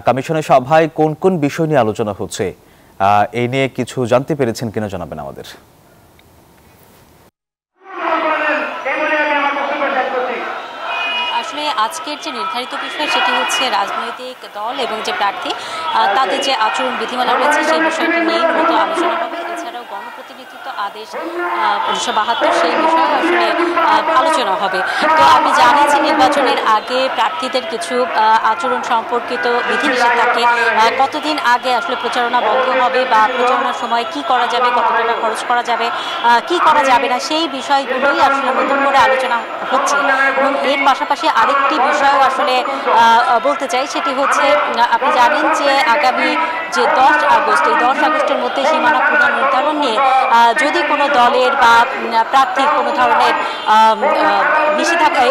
কমিশনের সভায় কোন কোন বিষয় নিয়ে আলোচনা হচ্ছে এই নিয়ে কিছু জানতে পেরেছেন কিনা জানাবেন আমাদের। আসলে আজকের যে নির্ধারিত বিষয় সেটি হচ্ছে রাজনৈতিক দল এবং যে প্রার্থী তাদের যে আচরণ বিধিমালা রয়েছে সেই বিষয়টি নিয়েই মূলত আলোচনা হবে। এছাড়াও গণপ্রতিনিধিত্ব আদেশ 1972 সেই বিষয়ে আসলে আলোচনা হবে। তো আপনি জানেন যে নির্বাচনের আগে প্রার্থীদের কিছু আচরণ সম্পর্কিত বিধিনিষেধ থাকে। কতদিন আগে আসলে প্রচারণা বন্ধ হবে বা প্রচারণার সময় কি করা যাবে, কত টাকা খরচ করা যাবে, কি করা যাবে না, সেই বিষয়গুলোই আসলে নতুন করে আলোচনা হচ্ছে। এবং এর পাশাপাশি আরেকটি বিষয় আসলে বলতে চাই, সেটি হচ্ছে আপনি জানেন যে আগামী যে 10 আগস্ট, এই 10 আগস্টের মধ্যে সীমানা পুনর্নির্ধারণ নিয়ে যদি কোনো দলের বা প্রার্থীর কোনো ধরনের নিষেধাজ্ঞা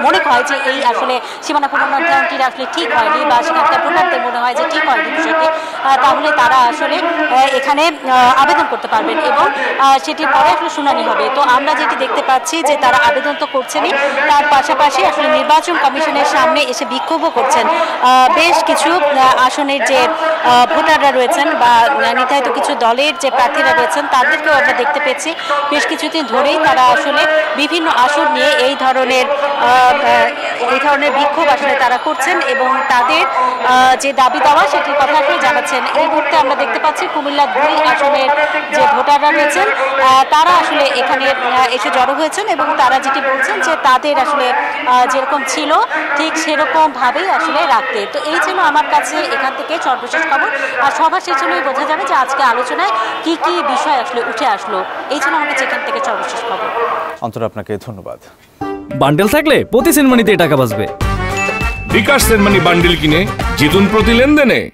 মনে হয় যে এই আসলে সীমানা পুনর্নির্ধারণটি আসলে ঠিক হয়নি বা সেখানকার ভোটারদের মনে হয় যে ঠিক হয়নি বিষয়টি, তাহলে তারা আসলে এখানে আবেদন করতে পারবেন এবং সেটির পরে আসলে শুনানি হবে। তো আমরা যেটি দেখতে পাচ্ছি যে তারা আবেদন তো করছেনই, তার পাশাপাশি আসলে নির্বাচন কমিশনের সামনে এসে বিক্ষোভও করছেন। বেশ কিছু আসনের যে ভোটাররা রয়েছেন বা নির্ধারিত কিছু দলের যে প্রার্থীরা রয়েছেন তাদেরকেও আমরা দেখতে পেয়েছি বেশ কিছুদিন ধরেই তারা আসলে বিভিন্ন আসন নিয়ে এই ধরনের বিক্ষোভ আসলে তারা করছেন এবং তাদের যে দাবি দেওয়া সেটির কথা আসলে জানাচ্ছেন। এই মুহূর্তে আমরা দেখতে পাচ্ছি কুমিল্লা 2 আসনের যে ভোটাররা রয়েছেন তারা আসলে এখানে এসে জড়ো হয়েছেন এবং তারা যেটি বলছেন যে তাদের আসলে যেরকম ছিল ঠিক সেরকম ভাবেই আসলে রাখতে। তো এই ছিল আমার কাছে এখান থেকে সর্বশেষ খবর। আর সভা শেষ হলেই বোঝা যাবে যে আজকে আলোচনায় কি কি বিষয় আসলে উঠে আসলো। এই ছিল আমার কাছে এখান থেকে সর্বশেষ খবর। অন্তরা, আপনাকে ধন্যবাদ। বান্ডেল থাকলে প্রতি সেনমানিতে টাকা বাঁচবে। বিকাশ সেনমানি বান্ডেল কিনে জিতুন প্রতি লেনদেনে।